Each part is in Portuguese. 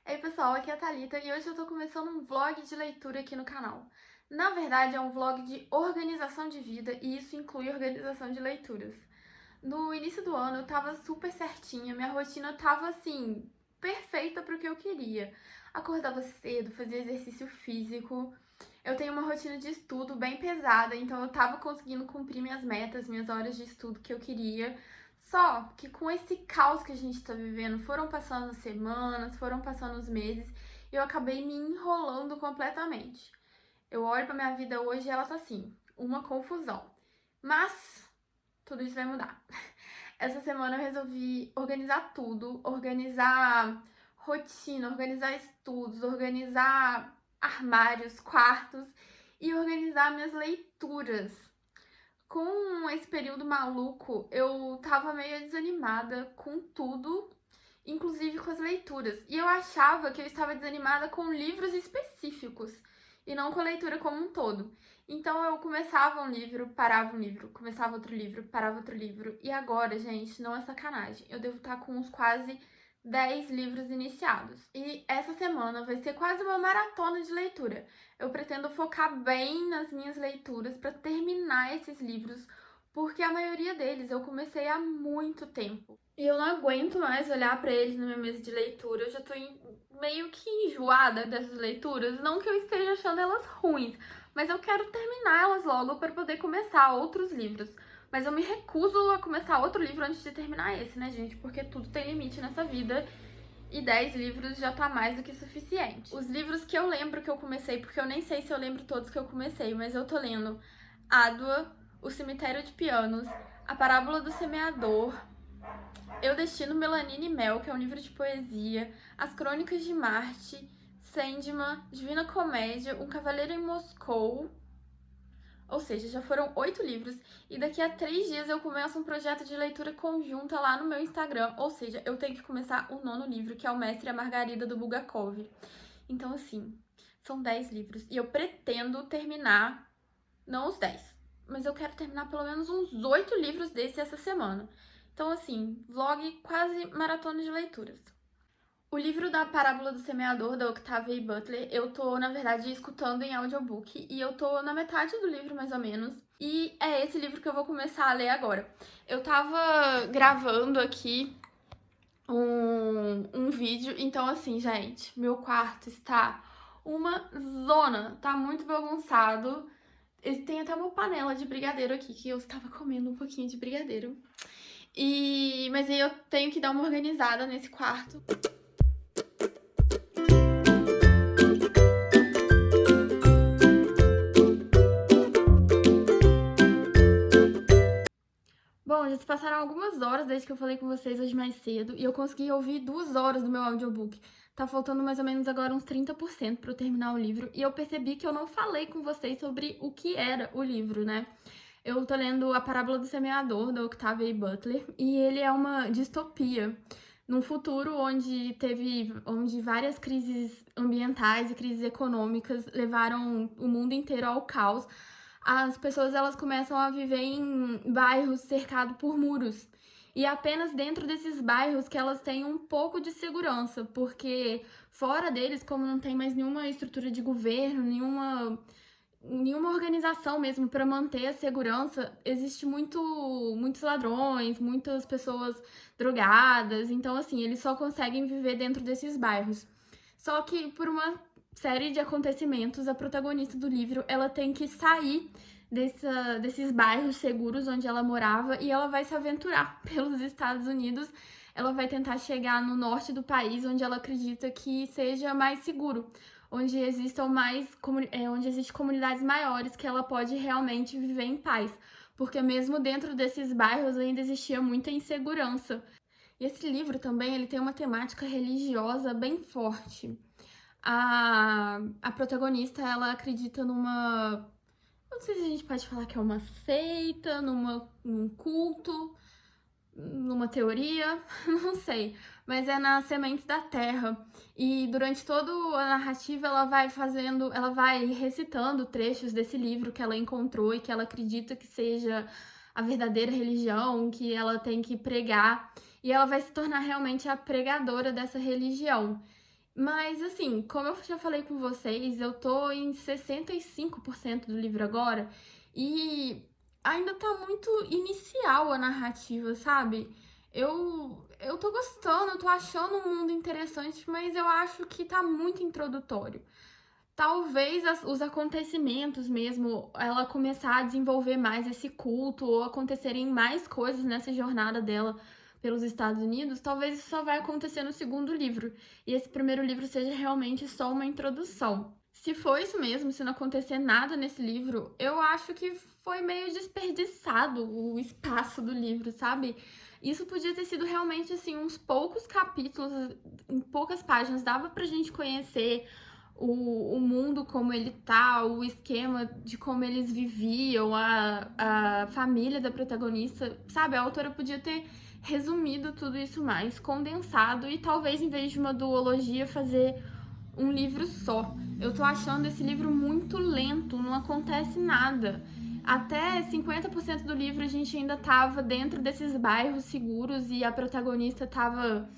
Ei pessoal, aqui é a Thalita e hoje eu tô começando um vlog de leitura aqui no canal. Na verdade é um vlog de organização de vida e isso inclui organização de leituras. No início do ano eu tava super certinha, minha rotina tava assim, perfeita pro que eu queria. Acordava cedo, fazia exercício físico, eu tenho uma rotina de estudo bem pesada, então eu tava conseguindo cumprir minhas metas, minhas horas de estudo que eu queria. Só que com esse caos que a gente tá vivendo, foram passando as semanas, foram passando os meses, e eu acabei me enrolando completamente. Eu olho pra minha vida hoje e ela tá assim, uma confusão. Mas tudo isso vai mudar. Essa semana eu resolvi organizar tudo, organizar rotina, organizar estudos, organizar armários, quartos e organizar minhas leituras. Com esse período maluco, eu tava meio desanimada com tudo, inclusive com as leituras. E eu achava que eu estava desanimada com livros específicos e não com a leitura como um todo. Então eu começava um livro, parava um livro, começava outro livro, parava outro livro. E agora, gente, não é sacanagem, eu devo estar com uns quase 10 livros iniciados. E essa semana vai ser quase uma maratona de leitura. Eu pretendo focar bem nas minhas leituras para terminar esses livros, porque a maioria deles eu comecei há muito tempo. E eu não aguento mais olhar para eles na minha mesa de leitura. Eu já tô meio que enjoada dessas leituras. Não que eu esteja achando elas ruins, mas eu quero terminar elas logo para poder começar outros livros. Mas eu me recuso a começar outro livro antes de terminar esse, né, gente? Porque tudo tem limite nessa vida. E 10 livros já tá mais do que suficiente. Os livros que eu lembro que eu comecei, porque eu nem sei se eu lembro todos que eu comecei, mas eu tô lendo Ádua, O Cemitério de Pianos, A Parábola do Semeador, Eu Destino Melanina e Mel, que é um livro de poesia, As Crônicas de Marte, Sandman, Divina Comédia, Um Cavaleiro em Moscou. Ou seja, já foram 8 livros e daqui a 3 dias eu começo um projeto de leitura conjunta lá no meu Instagram. Ou seja, eu tenho que começar o 9º livro, que é O Mestre e a Margarida, do Bulgakov. Então, assim, são 10 livros e eu pretendo terminar, não os 10, mas eu quero terminar pelo menos uns 8 livros desses essa semana. Então, assim, vlog quase maratona de leituras. O livro da Parábola do Semeador, da Octavia E. Butler, eu tô, na verdade, escutando em audiobook e eu tô na metade do livro, mais ou menos. E é esse livro que eu vou começar a ler agora. Eu tava gravando aqui um vídeo, então assim, gente, meu quarto está uma zona, tá muito bagunçado. Tem até uma panela de brigadeiro aqui, que eu estava comendo um pouquinho de brigadeiro. Mas aí eu tenho que dar uma organizada nesse quarto. Bom, já se passaram algumas horas desde que eu falei com vocês hoje mais cedo e eu consegui ouvir 2 horas do meu audiobook. Tá faltando mais ou menos agora uns 30% para eu terminar o livro e eu percebi que eu não falei com vocês sobre o que era o livro, né? Eu tô lendo A Parábola do Semeador, da Octavia E. Butler, e ele é uma distopia. Num futuro onde várias crises ambientais e crises econômicas levaram o mundo inteiro ao caos, as pessoas elas começam a viver em bairros cercados por muros. E apenas dentro desses bairros que elas têm um pouco de segurança, porque fora deles, como não tem mais nenhuma estrutura de governo, nenhuma organização mesmo para manter a segurança, existe muitos ladrões, muitas pessoas drogadas, então assim, eles só conseguem viver dentro desses bairros. Só que por uma série de acontecimentos, a protagonista do livro, ela tem que sair desses bairros seguros onde ela morava e ela vai se aventurar pelos Estados Unidos. Ela vai tentar chegar no norte do país, onde ela acredita que seja mais seguro, onde existem comunidades maiores que ela pode realmente viver em paz. Porque mesmo dentro desses bairros ainda existia muita insegurança. E esse livro também ele tem uma temática religiosa bem forte. A protagonista, ela acredita numa... Não sei se a gente pode falar que é uma seita, num culto, numa teoria, não sei. Mas é nas sementes da terra. E durante toda a narrativa ela vai recitando trechos desse livro que ela encontrou e que ela acredita que seja a verdadeira religião que ela tem que pregar, e ela vai se tornar realmente a pregadora dessa religião. Mas, assim, como eu já falei com vocês, eu tô em 65% do livro agora e ainda tá muito inicial a narrativa, sabe? Eu tô gostando, eu tô achando um mundo interessante, mas eu acho que tá muito introdutório. Talvez os acontecimentos mesmo, ela começar a desenvolver mais esse culto ou acontecerem mais coisas nessa jornada dela pelos Estados Unidos, talvez isso só vai acontecer no segundo livro. E esse primeiro livro seja realmente só uma introdução. Se for isso mesmo, se não acontecer nada nesse livro, eu acho que foi meio desperdiçado o espaço do livro, sabe? Isso podia ter sido realmente, assim, uns poucos capítulos, em poucas páginas, dava pra gente conhecer o mundo como ele tá, o esquema de como eles viviam, a família da protagonista, sabe? A autora podia ter resumido tudo isso mais, condensado e talvez em vez de uma duologia fazer um livro só. Eu tô achando esse livro muito lento, não acontece nada. Até 50% do livro a gente ainda tava dentro desses bairros seguros e a protagonista tava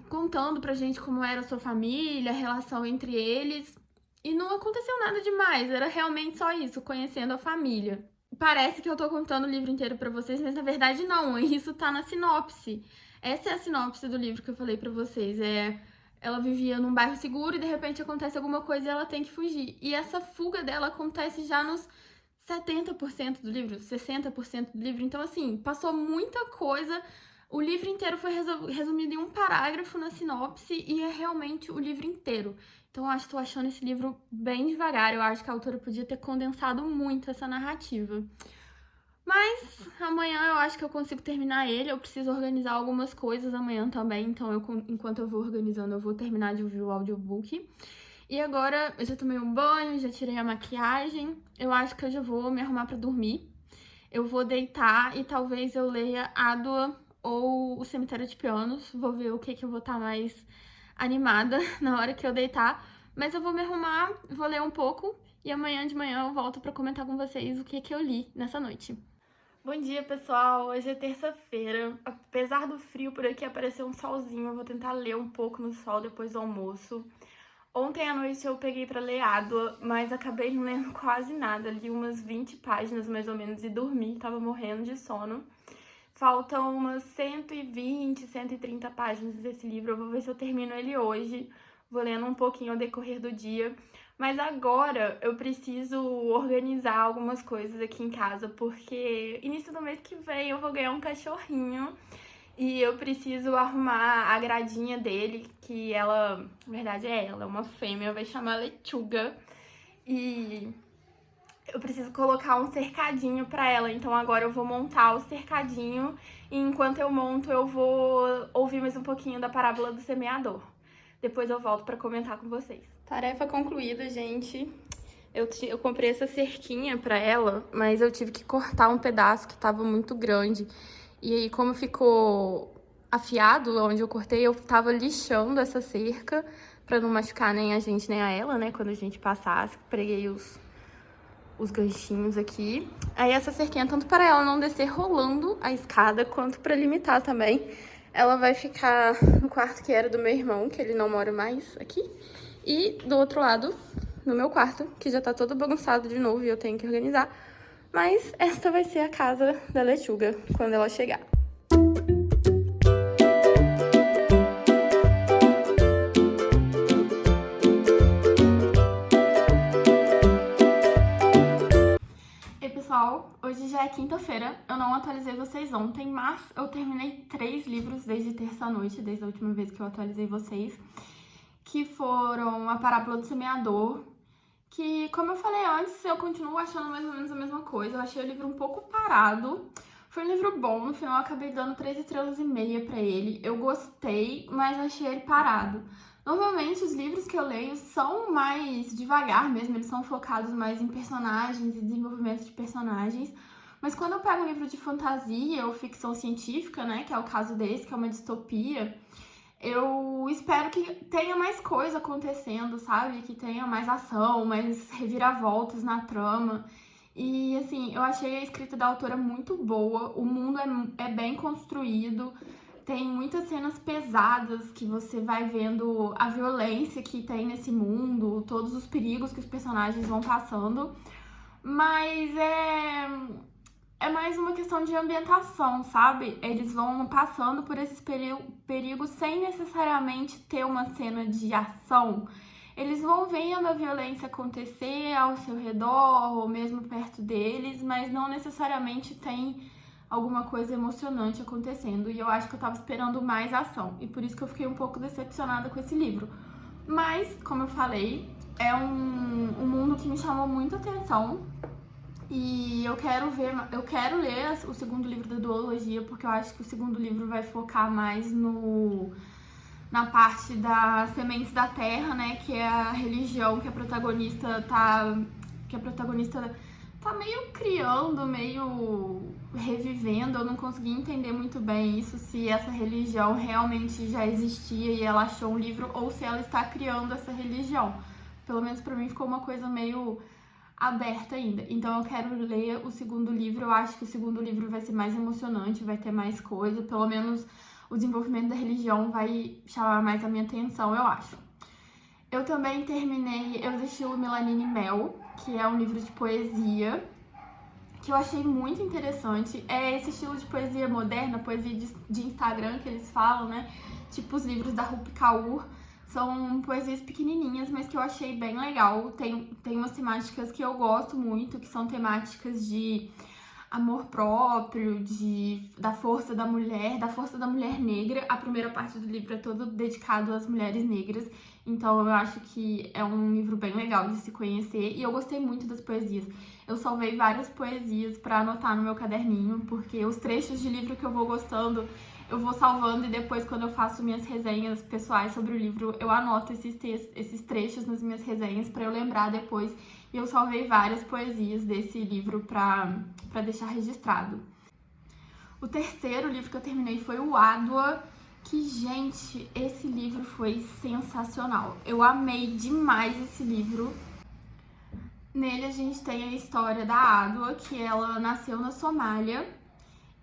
contando pra gente como era a sua família, a relação entre eles. E não aconteceu nada demais, era realmente só isso, conhecendo a família. Parece que eu tô contando o livro inteiro pra vocês, mas na verdade não, isso tá na sinopse. Essa é a sinopse do livro que eu falei pra vocês. Ela vivia num bairro seguro e de repente acontece alguma coisa e ela tem que fugir. E essa fuga dela acontece já nos 70% do livro, 60% do livro. Então, assim, passou muita coisa. O livro inteiro foi resumido em um parágrafo na sinopse e é realmente o livro inteiro. Então, eu tô achando esse livro bem devagar. Eu acho que a autora podia ter condensado muito essa narrativa. Mas amanhã eu acho que eu consigo terminar ele. Eu preciso organizar algumas coisas amanhã também. Então, enquanto eu vou organizando, eu vou terminar de ouvir o audiobook. E agora eu já tomei um banho, já tirei a maquiagem. Eu acho que eu já vou me arrumar pra dormir. Eu vou deitar e talvez eu leia Ádua ou O Cemitério de Pianos. Vou ver o que eu vou estar mais animada na hora que eu deitar. Mas eu vou me arrumar, vou ler um pouco e amanhã de manhã eu volto pra comentar com vocês o que eu li nessa noite. Bom dia, pessoal! Hoje é terça-feira. Apesar do frio por aqui, apareceu um solzinho. Eu vou tentar ler um pouco no sol depois do almoço. Ontem à noite eu peguei pra ler Ádua, mas acabei não lendo quase nada. Li umas 20 páginas mais ou menos e dormi, tava morrendo de sono. Faltam umas 120, 130 páginas desse livro. Eu vou ver se eu termino ele hoje. Vou lendo um pouquinho ao decorrer do dia. Mas agora eu preciso organizar algumas coisas aqui em casa, porque início do mês que vem eu vou ganhar um cachorrinho. E eu preciso arrumar a gradinha dele, que ela, na verdade ela é uma fêmea, vai chamar Lechuga. E eu preciso colocar um cercadinho pra ela, então agora eu vou montar o cercadinho e enquanto eu monto eu vou ouvir mais um pouquinho da parábola do semeador. Depois eu volto pra comentar com vocês. Tarefa concluída, gente. Eu comprei essa cerquinha pra ela, mas eu tive que cortar um pedaço que tava muito grande. E aí, como ficou afiado onde eu cortei, eu tava lixando essa cerca pra não machucar nem a gente nem a ela, né? Quando a gente passasse, preguei os ganchinhos aqui. Aí essa cerquinha, tanto para ela não descer rolando a escada, quanto pra limitar também. Ela vai ficar no quarto que era do meu irmão, que ele não mora mais aqui. E do outro lado, no meu quarto, que já tá todo bagunçado de novo e eu tenho que organizar. Mas esta vai ser a casa da Lechuga quando ela chegar. Ei, pessoal, hoje já é quinta-feira. Eu não atualizei vocês ontem, mas eu terminei 3 livros desde terça-noite, desde a última vez que eu atualizei vocês, que foram A Parábola do Semeador, que, como eu falei antes, eu continuo achando mais ou menos a mesma coisa. Eu achei o livro um pouco parado. Foi um livro bom, no final eu acabei dando 3,5 estrelas pra ele. Eu gostei, mas achei ele parado. Normalmente os livros que eu leio são mais devagar mesmo, eles são focados mais em personagens e desenvolvimento de personagens. Mas quando eu pego um livro de fantasia ou ficção científica, né, que é o caso desse, que é uma distopia, eu espero que tenha mais coisa acontecendo, sabe? Que tenha mais ação, mais reviravoltas na trama. E, assim, eu achei a escrita da autora muito boa, o mundo é bem construído, tem muitas cenas pesadas que você vai vendo a violência que tem nesse mundo, todos os perigos que os personagens vão passando, mas é mais uma questão de ambientação, sabe? Eles vão passando por esses perigos sem necessariamente ter uma cena de ação. Eles vão vendo a violência acontecer ao seu redor ou mesmo perto deles, mas não necessariamente tem alguma coisa emocionante acontecendo. E eu acho que eu tava esperando mais ação. E por isso que eu fiquei um pouco decepcionada com esse livro. Mas, como eu falei, é um mundo que me chamou muita atenção. E eu quero ler o segundo livro da duologia, porque eu acho que o segundo livro vai focar mais na parte das sementes da terra, né, que é a religião que a protagonista tá meio criando, meio revivendo. Eu não consegui entender muito bem isso, se essa religião realmente já existia e ela achou um livro, ou se ela está criando essa religião. Pelo menos pra mim ficou uma coisa meio aberta ainda. Então eu quero ler o segundo livro. Eu acho que o segundo livro vai ser mais emocionante, vai ter mais coisa, pelo menos o desenvolvimento da religião vai chamar mais a minha atenção, eu acho. Eu também eu deixei o Melanine Mel, que é um livro de poesia, que eu achei muito interessante. É esse estilo de poesia moderna, poesia de Instagram que eles falam, né? Tipo os livros da Rupi Kaur. São poesias pequenininhas, mas que eu achei bem legal. Tem umas temáticas que eu gosto muito, que são temáticas de amor próprio, da força da mulher negra. A primeira parte do livro é todo dedicado às mulheres negras, então eu acho que é um livro bem legal de se conhecer, e eu gostei muito das poesias. Eu salvei várias poesias pra anotar no meu caderninho, porque os trechos de livro que eu vou gostando, eu vou salvando, e depois, quando eu faço minhas resenhas pessoais sobre o livro, eu anoto esses trechos nas minhas resenhas pra eu lembrar depois. E eu salvei várias poesias desse livro pra deixar registrado. O terceiro livro que eu terminei foi o Ádua, que, gente, esse livro foi sensacional. Eu amei demais esse livro. Nele a gente tem a história da Ádua, que ela nasceu na Somália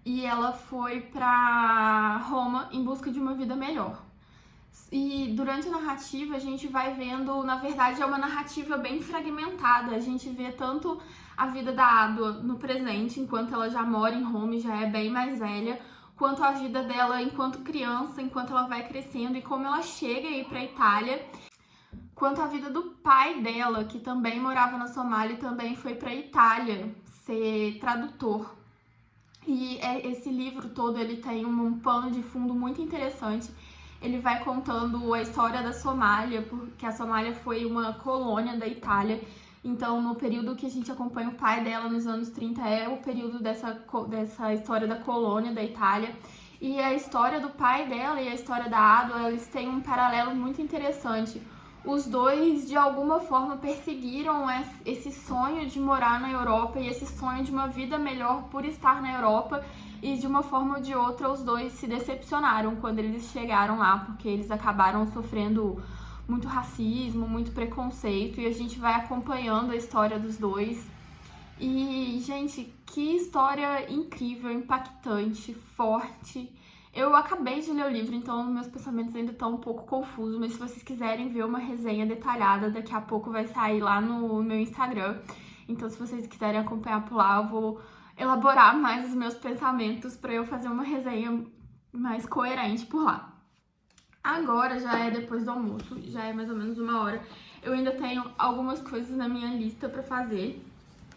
e ela foi pra Roma em busca de uma vida melhor. E durante a narrativa a gente vai vendo, na verdade é uma narrativa bem fragmentada, a gente vê tanto a vida da Ádua no presente, enquanto ela já mora em Roma e já é bem mais velha, quanto a vida dela enquanto criança, enquanto ela vai crescendo e como ela chega aí pra Itália, quanto a vida do pai dela, que também morava na Somália e também foi pra Itália ser tradutor. E esse livro todo, ele tem um pano de fundo muito interessante. Ele vai contando a história da Somália, porque a Somália foi uma colônia da Itália. Então, no período que a gente acompanha o pai dela, nos anos 30, é o período dessa história da colônia da Itália. E a história do pai dela e a história da Ádua, eles têm um paralelo muito interessante. Os dois, de alguma forma, perseguiram esse sonho de morar na Europa e esse sonho de uma vida melhor por estar na Europa, e de uma forma ou de outra os dois se decepcionaram quando eles chegaram lá, porque eles acabaram sofrendo muito racismo, muito preconceito, e a gente vai acompanhando a história dos dois. E, gente, que história incrível, impactante, forte. Eu acabei de ler o livro, então meus pensamentos ainda estão um pouco confusos, mas se vocês quiserem ver uma resenha detalhada, daqui a pouco vai sair lá no meu Instagram. Então, se vocês quiserem acompanhar por lá, eu vou elaborar mais os meus pensamentos para eu fazer uma resenha mais coerente por lá. Agora já é depois do almoço, já é mais ou menos 1h. Eu ainda tenho algumas coisas na minha lista para fazer,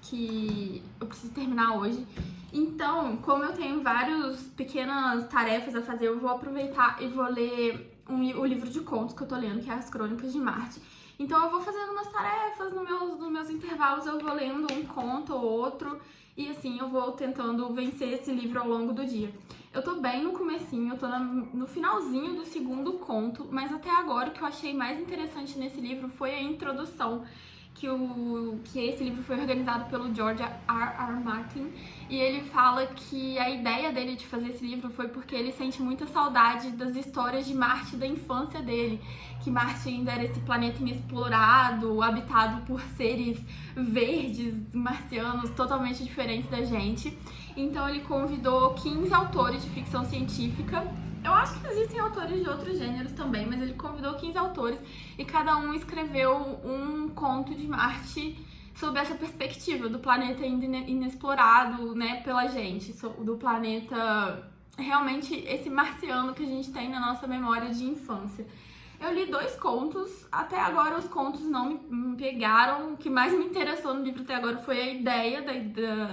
que eu preciso terminar hoje. Então, como eu tenho várias pequenas tarefas a fazer, eu vou aproveitar e vou ler o livro de contos que eu tô lendo, que é As Crônicas de Marte. Então eu vou fazendo umas tarefas nos meus intervalos, eu vou lendo um conto ou outro, e assim eu vou tentando vencer esse livro ao longo do dia. Eu tô bem no comecinho, eu tô no finalzinho do segundo conto, mas até agora o que eu achei mais interessante nesse livro foi a introdução, que esse livro foi organizado pelo George R. Martin, e ele fala que a ideia dele de fazer esse livro foi porque ele sente muita saudade das histórias de Marte da infância dele, que Marte ainda era esse planeta inexplorado, habitado por seres verdes, marcianos, totalmente diferentes da gente. Então ele convidou 15 autores de ficção científica. Eu acho que existem autores de outros gêneros também, mas ele convidou 15 autores e cada um escreveu um conto de Marte sob essa perspectiva do planeta ainda inexplorado, né, pela gente, do planeta realmente esse marciano que a gente tem na nossa memória de infância. Eu li 2 contos, até agora os contos não me pegaram, o que mais me interessou no livro até agora foi a ideia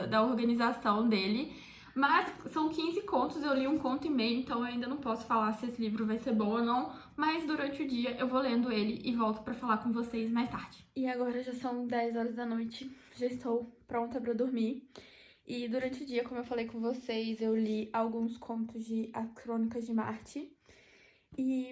da organização dele. Mas são 15 contos, eu li 1 conto e meio, então eu ainda não posso falar se esse livro vai ser bom ou não, mas durante o dia eu vou lendo ele e volto pra falar com vocês mais tarde. E agora já são 10 horas da noite, já estou pronta pra dormir. E durante o dia, como eu falei com vocês, eu li alguns contos de As Crônicas de Marte.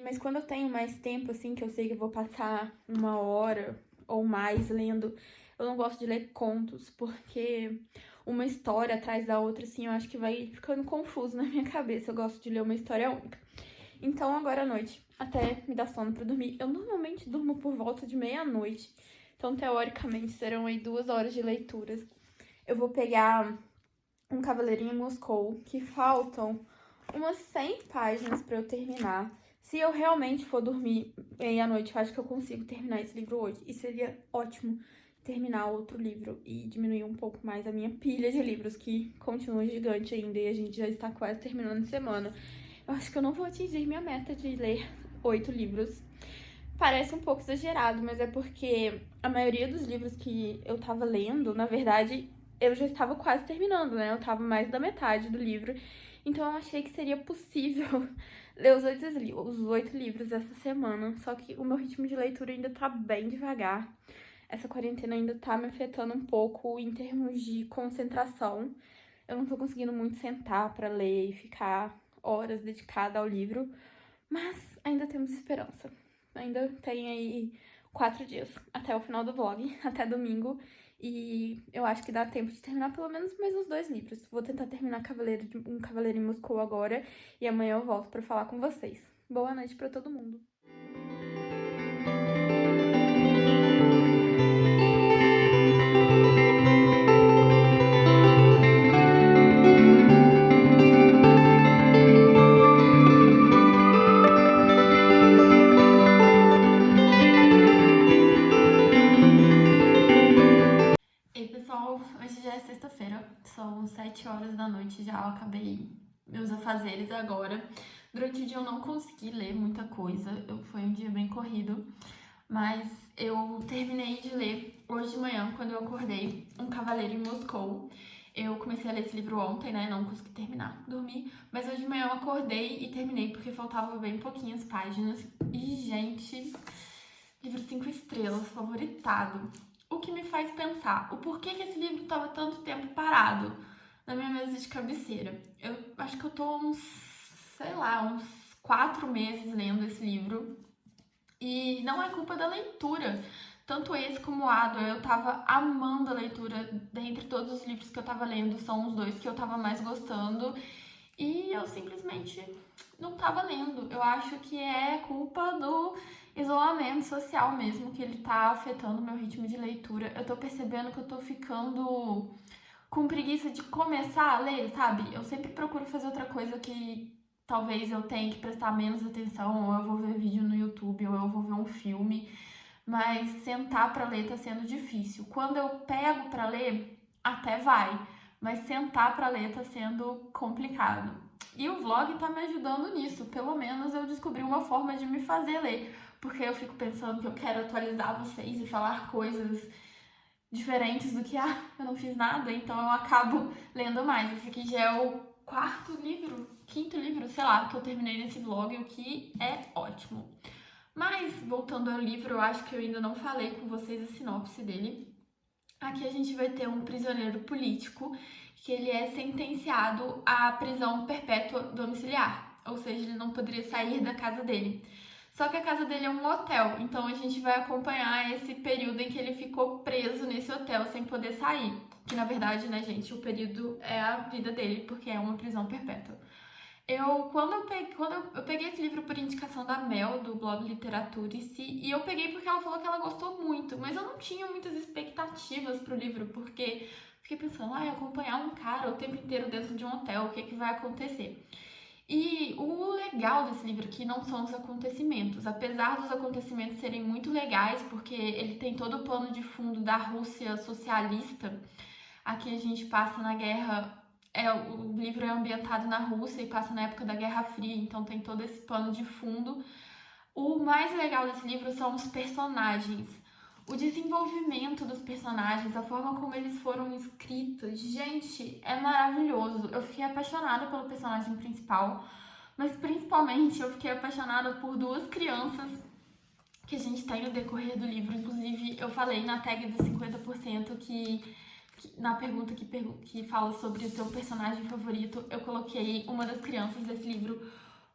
Mas quando eu tenho mais tempo, assim, que eu sei que eu vou passar 1 hora ou mais lendo, eu não gosto de ler contos, porque uma história atrás da outra, assim, eu acho que vai ficando confuso na minha cabeça. Eu gosto de ler uma história única. Então, agora à noite, até me dar sono pra dormir, eu normalmente durmo por volta de meia-noite. Então, teoricamente, serão aí 2 horas de leituras. Eu vou pegar um Cavaleirinho em Moscou, que faltam umas 100 páginas pra eu terminar. Se eu realmente for dormir meia-noite, eu acho que eu consigo terminar esse livro hoje. E seria ótimo terminar outro livro e diminuir um pouco mais a minha pilha de livros, que continua gigante ainda e a gente já está quase terminando a semana. Eu acho que eu não vou atingir minha meta de ler 8 livros. Parece um pouco exagerado, mas é porque a maioria dos livros que eu tava lendo, na verdade, eu já estava quase terminando, né? Eu tava mais da metade do livro. Então eu achei que seria possível ler os 8 livros essa semana. Só que o meu ritmo de leitura ainda tá bem devagar. Essa quarentena ainda tá me afetando um pouco em termos de concentração. Eu não tô conseguindo muito sentar pra ler e ficar horas dedicada ao livro. Mas ainda temos esperança. Ainda tem aí 4 dias até o final do vlog, até domingo. E eu acho que dá tempo de terminar pelo menos mais uns 2 livros. Vou tentar terminar Um Cavaleiro em Moscou agora. E amanhã eu volto pra falar com vocês. Boa noite pra todo mundo. Ei, pessoal, hoje já é sexta-feira, são 7 horas da noite já, eu acabei meus afazeres agora. Durante o dia eu não consegui ler muita coisa, foi um dia bem corrido, mas eu terminei de ler hoje de manhã, quando eu acordei, Um Cavaleiro em Moscou. Eu comecei a ler esse livro ontem, né, não consegui terminar, dormi, mas hoje de manhã eu acordei e terminei porque faltavam bem pouquinhas páginas. E, gente, livro 5 estrelas, favoritado. O que me faz pensar o porquê que esse livro estava tanto tempo parado na minha mesa de cabeceira. Eu acho que eu tô uns 4 meses lendo esse livro e não é culpa da leitura. Tanto esse como o Ado, eu tava amando a leitura. Dentre todos os livros que eu tava lendo, são os 2 que eu tava mais gostando e eu simplesmente não tava lendo. Eu acho que é culpa do isolamento social mesmo, que ele tá afetando o meu ritmo de leitura. Eu tô percebendo que eu tô ficando com preguiça de começar a ler, sabe? Eu sempre procuro fazer outra coisa que talvez eu tenha que prestar menos atenção, ou eu vou ver vídeo no YouTube, ou eu vou ver um filme, mas sentar pra ler tá sendo difícil. Quando eu pego pra ler, até vai, mas sentar pra ler tá sendo complicado. E o vlog tá me ajudando nisso, pelo menos eu descobri uma forma de me fazer ler, porque eu fico pensando que eu quero atualizar vocês e falar coisas diferentes do que, eu não fiz nada, então eu acabo lendo mais. Esse aqui já é o 5º livro, sei lá, que eu terminei nesse vlog, o que é ótimo. Mas, voltando ao livro, eu acho que eu ainda não falei com vocês a sinopse dele. Aqui a gente vai ter um prisioneiro político que ele é sentenciado à prisão perpétua domiciliar, ou seja, ele não poderia sair da casa dele. Só que a casa dele é um hotel, então a gente vai acompanhar esse período em que ele ficou preso nesse hotel sem poder sair. Que na verdade, né, gente, o período é a vida dele, porque é uma prisão perpétua. Quando eu peguei esse livro por indicação da Mel, do blog Literaturice, e eu peguei porque ela falou que ela gostou muito, mas eu não tinha muitas expectativas pro livro, porque fiquei pensando, acompanhar um cara o tempo inteiro dentro de um hotel, o que é que vai acontecer? E o legal desse livro aqui não são os acontecimentos, apesar dos acontecimentos serem muito legais, porque ele tem todo o plano de fundo da Rússia socialista. Aqui a gente passa na guerra, o livro é ambientado na Rússia e passa na época da Guerra Fria, então tem todo esse pano de fundo. O mais legal desse livro são os personagens, o desenvolvimento dos personagens, a forma como eles foram escritos. Gente, é maravilhoso. Eu fiquei apaixonada pelo personagem principal, mas principalmente eu fiquei apaixonada por duas crianças que a gente tem no decorrer do livro. Inclusive, eu falei na tag dos 50% na pergunta que fala sobre o seu personagem favorito, eu coloquei uma das crianças desse livro,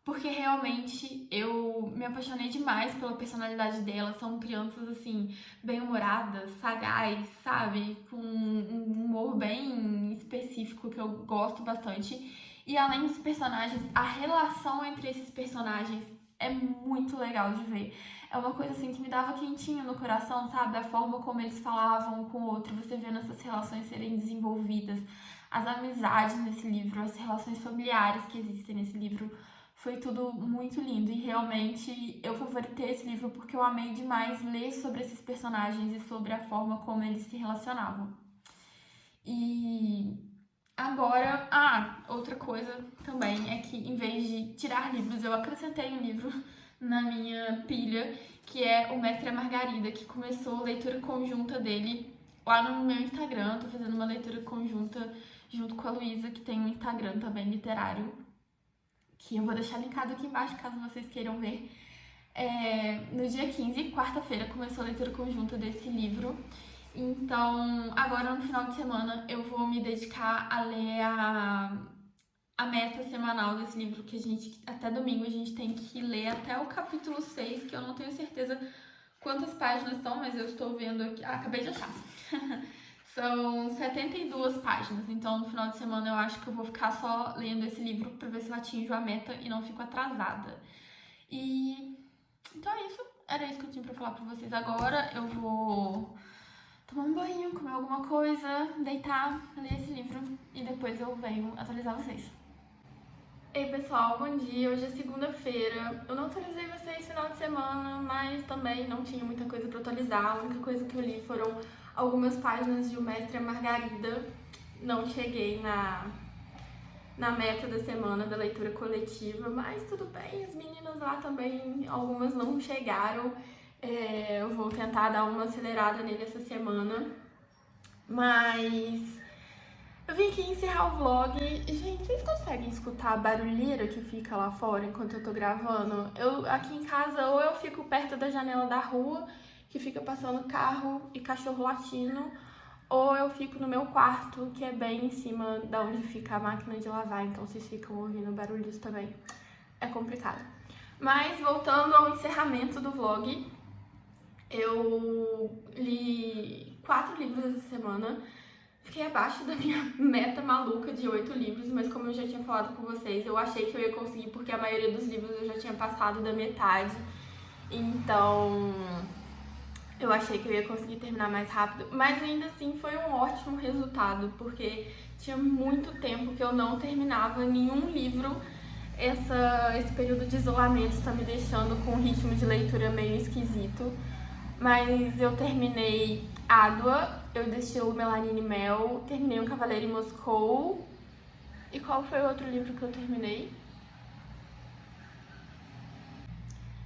porque realmente eu me apaixonei demais pela personalidade dela. São crianças, assim, bem-humoradas, sagaz, sabe? Com um humor bem específico que eu gosto bastante. E além dos personagens, a relação entre esses personagens é muito legal de ver. É uma coisa assim que me dava quentinho no coração, sabe? A forma como eles falavam um com o outro, você vendo essas relações serem desenvolvidas, as amizades nesse livro, as relações familiares que existem nesse livro, foi tudo muito lindo. E realmente eu favoritei esse livro porque eu amei demais ler sobre esses personagens e sobre a forma como eles se relacionavam. E agora, outra coisa também é que em vez de tirar livros, eu acrescentei um livro na minha pilha, que é O Mestre e a Margarida, que começou a leitura conjunta dele lá no meu Instagram. Tô fazendo uma leitura conjunta junto com a Luísa, que tem um Instagram também literário, que eu vou deixar linkado aqui embaixo caso vocês queiram ver. No dia 15, quarta-feira, começou a leitura conjunta desse livro. Então, agora no final de semana eu vou me dedicar a ler a meta semanal desse livro, que até domingo a gente tem que ler até o capítulo 6, que eu não tenho certeza quantas páginas são, mas eu estou vendo aqui, acabei de achar. São 72 páginas, então no final de semana eu acho que eu vou ficar só lendo esse livro pra ver se eu atinjo a meta e não fico atrasada. E então é isso, era isso que eu tinha pra falar pra vocês agora. Eu vou tomar um banho, comer alguma coisa, deitar, ler esse livro e depois eu venho atualizar vocês. Ei pessoal, bom dia, hoje é segunda-feira. Eu não atualizei vocês final de semana, mas também não tinha muita coisa pra atualizar. A única coisa que eu li foram algumas páginas de O Mestre e a Margarida. Não cheguei na meta da semana da leitura coletiva, mas tudo bem, as meninas lá também, algumas não chegaram. Eu vou tentar dar uma acelerada nele essa semana, mas eu vim aqui encerrar o vlog. Gente, vocês conseguem escutar a barulheira que fica lá fora enquanto eu tô gravando? Aqui em casa, ou eu fico perto da janela da rua, que fica passando carro e cachorro latindo, ou eu fico no meu quarto, que é bem em cima da onde fica a máquina de lavar, então vocês ficam ouvindo barulhos também. É complicado. Mas voltando ao encerramento do vlog, eu li 4 livros essa semana. Fiquei abaixo da minha meta maluca de 8 livros, mas como eu já tinha falado com vocês, eu achei que eu ia conseguir, porque a maioria dos livros eu já tinha passado da metade. Então, eu achei que eu ia conseguir terminar mais rápido, mas ainda assim foi um ótimo resultado, porque tinha muito tempo que eu não terminava nenhum livro. Esse período de isolamento está me deixando com um ritmo de leitura meio esquisito, mas eu terminei Ádua, eu deixei o Melanine Mel, terminei O Cavaleiro em Moscou. E qual foi o outro livro que eu terminei?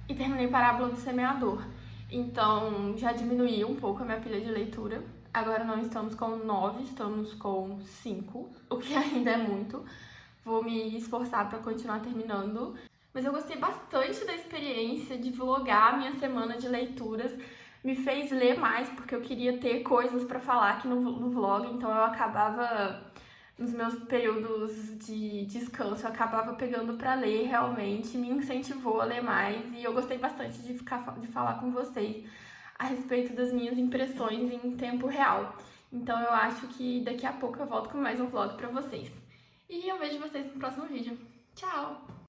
E terminei Parábola do Semeador. Então já diminuí um pouco a minha pilha de leitura. Agora não estamos com 9, estamos com 5, o que ainda é muito. Vou me esforçar para continuar terminando. Mas eu gostei bastante da experiência de vlogar a minha semana de leituras. Me fez ler mais, porque eu queria ter coisas para falar aqui no vlog, então eu acabava nos meus períodos de descanso, eu acabava pegando pra ler, realmente me incentivou a ler mais e eu gostei bastante de falar com vocês a respeito das minhas impressões em tempo real. Então eu acho que daqui a pouco eu volto com mais um vlog pra vocês. E eu vejo vocês no próximo vídeo. Tchau!